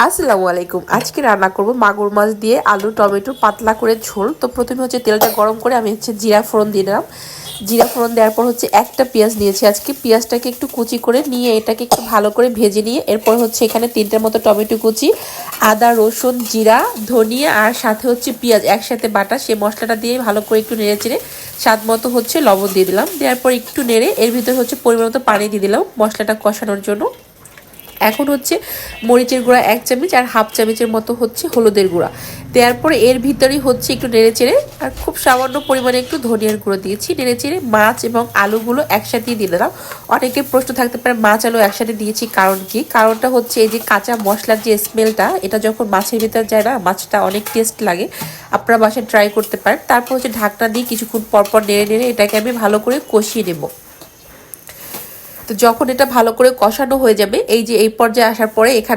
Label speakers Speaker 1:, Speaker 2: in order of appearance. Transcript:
Speaker 1: আসসালামু আলাইকুম। আজকে রান্না করব মাগুর মাছ দিয়ে আলু টমেটো পাতলা করে ঝোল। তো প্রথমে হচ্ছে তেলটা গরম করে আমি জিরা ফোড়ন দিয়ে দিলাম। জিরা ফোড়ন দেওয়ার পর একটা পেঁয়াজ নিয়েছি। আজকে পেঁয়াজটাকে একটু কুচি করে নিয়ে এটাকে একটু ভালো করে ভেজে নিয়ে এরপর এখানে 3টের মতো টমেটো কুচি, আদা রসুন জিরা ধনিয়া আর সাথে পেঁয়াজ একসাথে বাটা সে মশলাটা দিয়ে ভালো করে একটু নেড়ে চেড়ে স্বাদ মতো লবণ দিয়ে দিলাম। দেওয়ার পর একটু নেড়ে এর ভিতরে পরিমাণ মতো পানি দিয়ে দিলাম মশলাটা কষানোর জন্য। এখন মরিচের গুঁড়া 1 চামচ আর হাফ চামচের মতো হলুদের গুঁড়া দেওয়ার পরে এর ভিতরেই একটু নেড়েচেড়ে আর খুব সামান্য পরিমাণে একটু ধনিয়ার গুঁড়ো দিয়েছি। নেড়েচেড়ে মাছ এবং আলুগুলো একসাথেই দিয়ে দিলাম। অনেকের প্রশ্ন থাকতে পারে মাছ আলু একসাথে দিয়েছি কারণ কি? কারণটা এই যে কাঁচা মশলার যে স্মেলটা এটা যখন মাছের ভিতরে যায় না, মাছটা অনেক টেস্ট লাগে। আপনারা বাসায় ট্রাই করতে পারেন। তারপর ঢাকনা দিয়ে কিছুক্ষণ পরপর নেড়ে নেড়ে এটাকে আমি ভালো করে কষিয়ে নেব। তো যখন এটা ভালো করে কষানো হয়ে যাবে এই পর্যায়ে আসার পরে এখানে